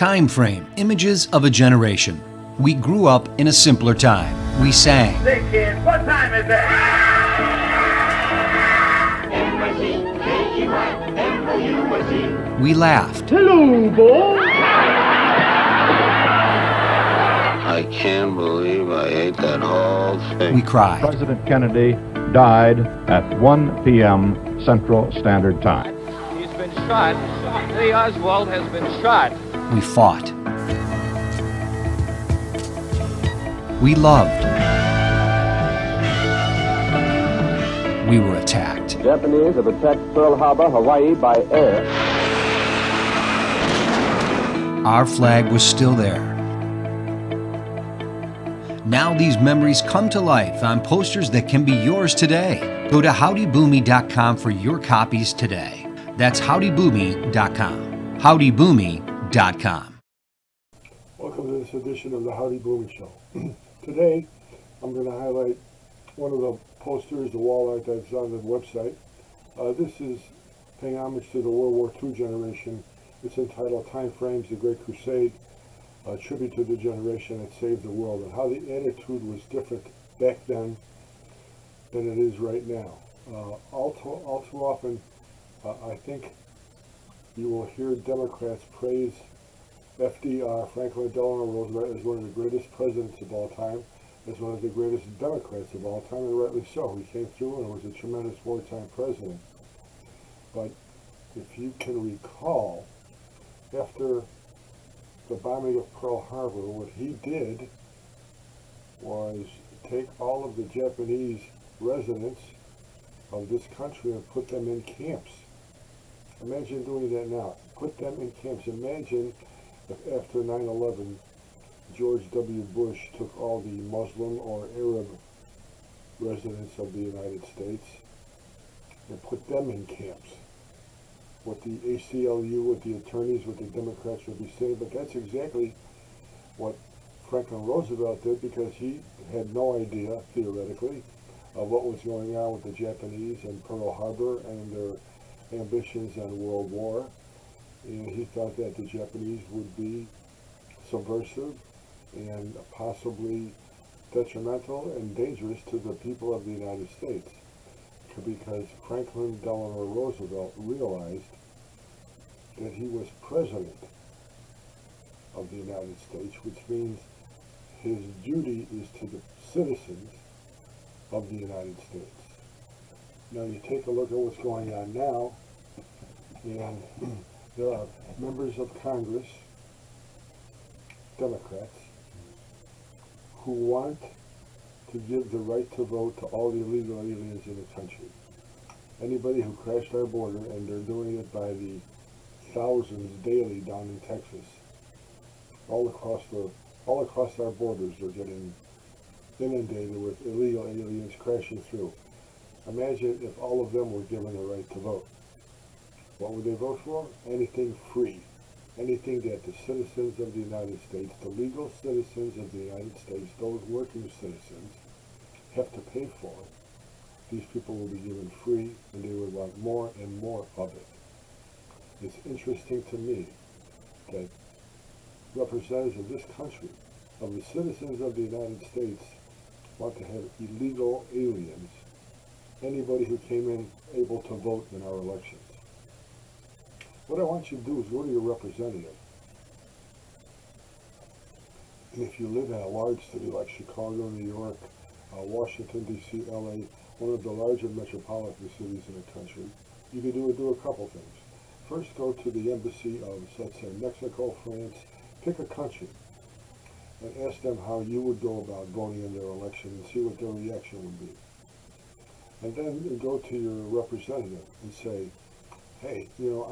Time frame, images of a generation. We grew up in a simpler time. We sang. Say, kids, what time is it? M-I-C-K-E-Y-M-O-U-S-E. We laughed. Hello, boy. I can't believe I ate that whole thing. We cried. President Kennedy died at 1 p.m. Central Standard Time. He's been shot. Lee Oswald has been shot. We fought. We loved. We were attacked. Japanese have attacked Pearl Harbor, Hawaii by air. Our flag was still there. Now these memories come to life on posters that can be yours today. Go to howdyboomy.com for your copies today. That's howdyboomy.com. howdyboomy.com. Welcome to this edition of the Howdy Boomy Show. Today, I'm going to highlight one of the posters, the wall art that's on the website. This is paying homage to the World War II generation. It's entitled Time Frames, The Great Crusade, a tribute to the generation that saved the world, and how the attitude was different back then than it is right now. All too often, I think you will hear Democrats praise FDR, Franklin Delano Roosevelt, as one of the greatest presidents of all time, as one of the greatest Democrats of all time, and rightly so. He came through and was a tremendous wartime president. But if you can recall, after the bombing of Pearl Harbor, what he did was take all of the Japanese residents of this country and put them in camps. Imagine doing that now. Put them in camps. Imagine if after 9/11, George W. Bush took all the Muslim or Arab residents of the United States and put them in camps. What the ACLU, what the attorneys, what the Democrats would be saying, but that's exactly what Franklin Roosevelt did, because he had no idea, theoretically, of what was going on with the Japanese and Pearl Harbor and their ambitions on World War. And he thought that the Japanese would be subversive and possibly detrimental and dangerous to the people of the United States, because Franklin Delano Roosevelt realized that he was president of the United States, which means his duty is to the citizens of the United States. Now you take a look at what's going on now, and there are members of Congress, Democrats, who want to give the right to vote to all the illegal aliens in the country. Anybody who crashed our border, and they're doing it by the thousands daily down in Texas. All across our borders, they're getting inundated with illegal aliens crashing through. Imagine if all of them were given the right to vote. What would they vote for? Anything free. Anything that the citizens of the United States, the legal citizens of the United States, those working citizens, have to pay for. These people will be given free, and they would want more and more of it. It's interesting to me that representatives of this country, of the citizens of the United States, want to have illegal aliens, anybody who came in able to vote in our elections. What I want you to do is go to your representative. And if you live in a large city like Chicago, New York, Washington, D.C., L.A., one of the larger metropolitan cities in the country, you can do a couple things. First, go to the embassy of, let's say, Mexico, France, pick a country, and ask them how you would go about voting in their election and see what their reaction would be. And then go to your representative and say, hey, you know,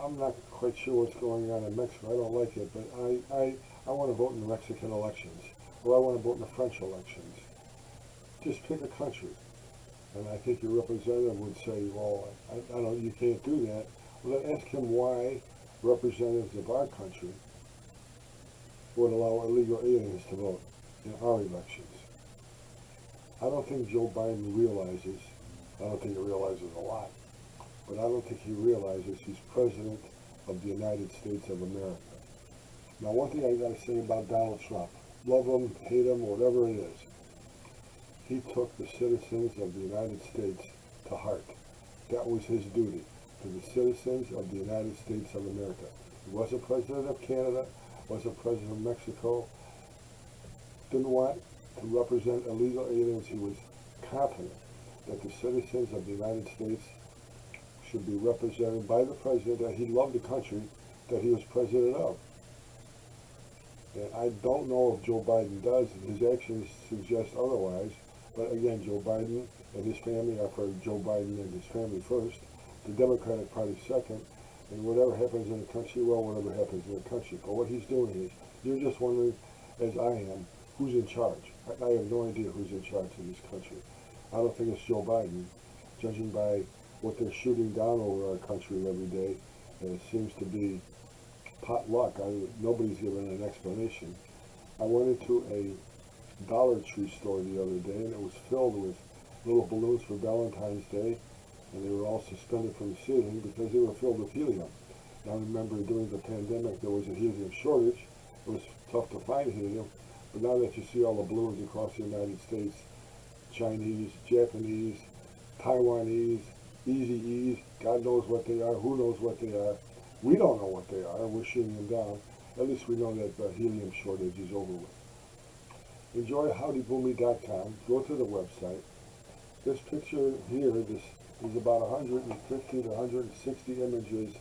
I'm not quite sure what's going on in Mexico. I don't like it, but I want to vote in the Mexican elections, or I want to vote in the French elections. Just pick a country. And I think your representative would say, well, I don't, you can't do that. Well, then ask him why representatives of our country would allow illegal aliens to vote in our elections. I don't think Joe Biden realizes, I don't think he realizes a lot, but I don't think he realizes he's president of the United States of America. Now, one thing I got to say about Donald Trump, love him, hate him, whatever it is, he took the citizens of the United States to heart. That was his duty to the citizens of the United States of America. He wasn't president of Canada, wasn't president of Mexico, didn't want to represent illegal aliens. He was confident that the citizens of the United States should be represented by the president, that he loved the country that he was president of. And I don't know if Joe Biden does. His actions suggest otherwise. But again, Joe Biden and his family are for Joe Biden and his family first, the Democratic Party second, and whatever happens in the country, well, whatever happens in the country. But what he's doing is, you're just wondering, as I am, who's in charge. I have no idea who's in charge in this country. I don't think it's Joe Biden, judging by what they're shooting down over our country every day. And it seems to be pot luck. Nobody's given an explanation. I went into a Dollar Tree store the other day, and it was filled with little balloons for Valentine's Day, and they were all suspended from the ceiling because they were filled with helium. Now, remember, during the pandemic, there was a helium shortage. It was tough to find helium, but now that you see all the balloons across the United States, Chinese, Japanese, Taiwanese, Easy-E's, God knows what they are, who knows what they are. We don't know what they are. We're shooting them down. At least we know that the helium shortage is over with. Enjoy howdyboomy.com. Go to the website. This picture here, this is about 150 to 160 images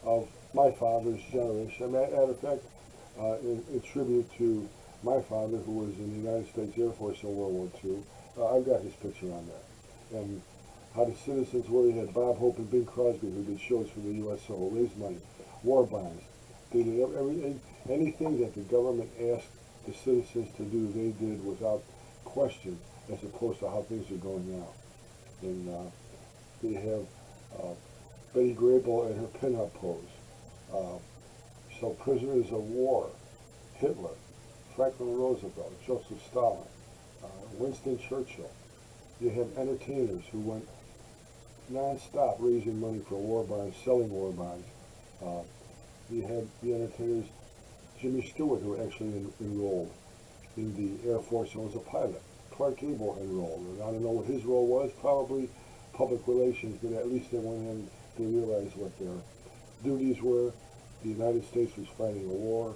of my father's generation. Matter of fact, in tribute to my father, who was in the United States Air Force in World War II. I've got his picture on there. And how the citizens were. You had Bob Hope and Bing Crosby, who did shows for the USO, raised money, war bonds. They did anything that the government asked the citizens to do, they did without question, as opposed to how things are going now. And they have Betty Grable in her pinup pose. So prisoners of war, Hitler, Franklin Roosevelt, Joseph Stalin, Winston Churchill. You have entertainers who went non-stop raising money for war bonds, selling war bonds. You had the entertainers, Jimmy Stewart, who actually enrolled in the Air Force and was a pilot. Clark Gable enrolled. And I don't know what his role was, probably public relations, but at least they went in, they realized what their duties were. The United States was fighting a war.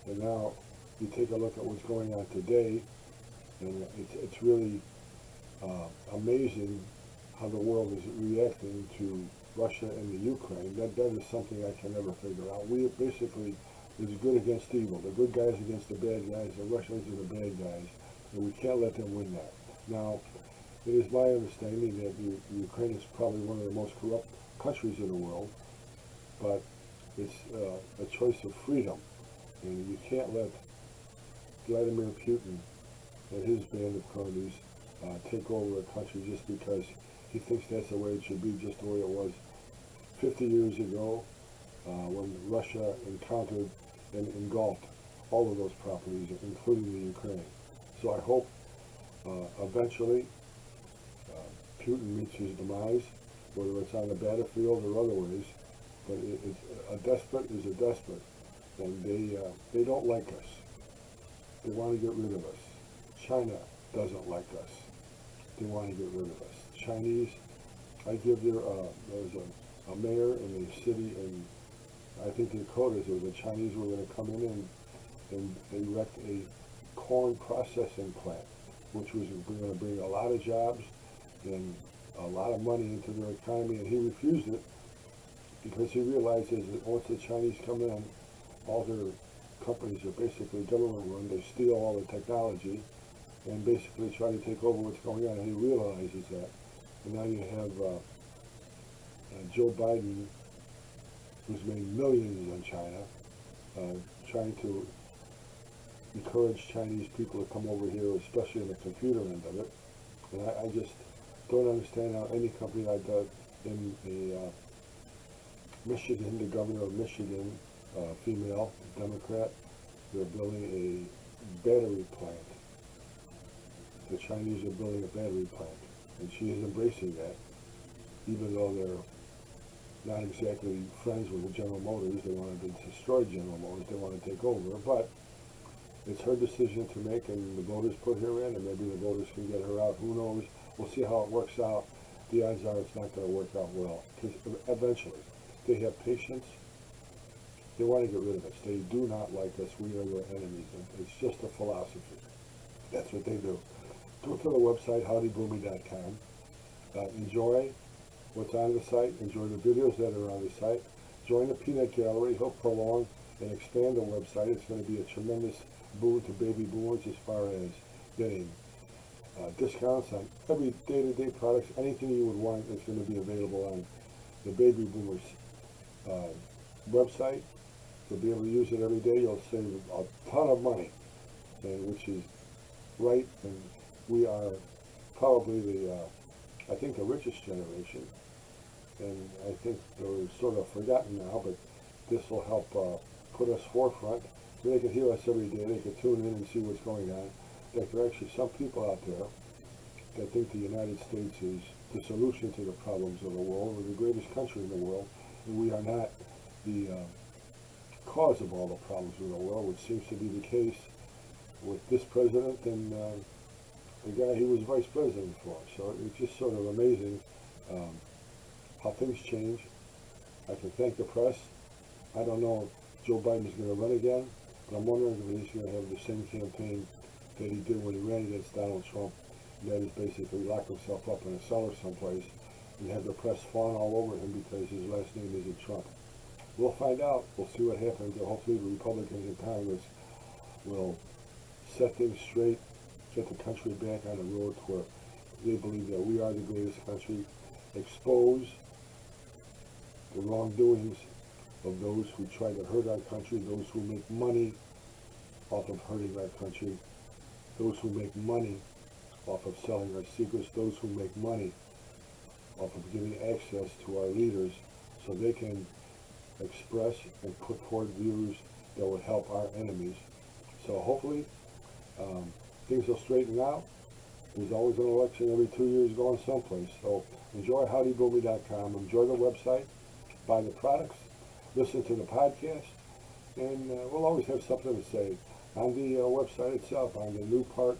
And now you take a look at what's going on today, and it's really amazing how the world is reacting to Russia and the Ukraine. That is something I can never figure out. We basically, it's good against evil. The good guys against the bad guys. The Russians are the bad guys, and we can't let them win that. Now, it is my understanding that Ukraine is probably one of the most corrupt countries in the world, but it's a choice of freedom, and you can't let Vladimir Putin and his band of cronies take over a country just because he thinks that's the way it should be, just the way it was 50 years ago when Russia encountered and engulfed all of those properties, including the Ukraine. So I hope eventually Putin meets his demise, whether it's on the battlefield or other ways. But a despot is a despot, and they don't like us. They want to get rid of us. China doesn't like us. They want to get rid of us. Chinese, I give there's a mayor in a city in, I think the Dakotas, where the Chinese were going to come in and erect a corn processing plant, which was going to bring a lot of jobs and a lot of money into their economy, and he refused it because he realizes that once the Chinese come in, all their companies are basically government run. They steal all the technology and basically try to take over what's going on, and he realizes that. And now you have Joe Biden, who's made millions in China, trying to encourage Chinese people to come over here, especially in the computer end of it. And I just don't understand how any company like that in Michigan, the governor of Michigan, female, Democrat, they're building a battery plant. The Chinese are building a battery plant, and she is embracing that, even though they're not exactly friends with the General Motors. They wanted to destroy General Motors. They want to take over, but it's her decision to make, and the voters put her in, and maybe the voters can get her out. Who knows? We'll see how it works out. The odds are it's not going to work out well, because eventually they have patience. They want to get rid of us. They do not like us. We are their enemies. And it's just a philosophy. That's what they do. Go to the website, howdyboomy.com. Enjoy what's on the site. Enjoy the videos that are on the site. Join the peanut gallery. Help prolong and expand the website. It's going to be a tremendous boon to baby boomers as far as getting discounts on every day-to-day products. Anything you would want is going to be available on the baby boomers website. You'll be able to use it every day. You'll save a ton of money, and which is right. And we are probably I think the richest generation, and I think they're sort of forgotten now, but this will help put us forefront. So they can hear us every day. They can tune in and see what's going on. In fact, there are actually some people out there that think the United States is the solution to the problems of the world. We're the greatest country in the world, and we are not the cause of all the problems in the world, which seems to be the case with this president and the guy he was vice president for. So it's just sort of amazing how things change. I can thank the press. I don't know if Joe Biden is going to run again, but I'm wondering if he's going to have the same campaign that he did when he ran against Donald Trump. And that is basically lock himself up in a cellar someplace and have the press fawn all over him because his last name isn't Trump. We'll find out. We'll see what happens. And hopefully the Republicans in Congress will set things straight, get the country back on the road where they believe that we are the greatest country, expose the wrongdoings of those who try to hurt our country, those who make money off of hurting our country, those who make money off of selling our secrets, those who make money off of giving access to our leaders so they can express and put forth views that would help our enemies. So hopefully things will straighten out. There's always an election every 2 years going someplace. So enjoy howdyboomy.com. Enjoy the website. Buy the products. Listen to the podcast. And we'll always have something to say. On the website itself, on the new part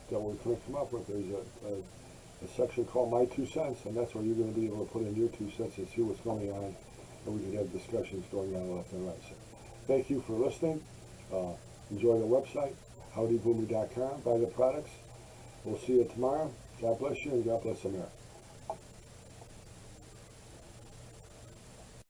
that we're going to come up with, there's a section called My 2 Cents, and that's where you're going to be able to put in your 2 cents and see what's going on, and we can have discussions going on left and right. So thank you for listening. Enjoy the website, howdyboomy.com. Buy the products. We'll see you tomorrow. God bless you, and God bless America.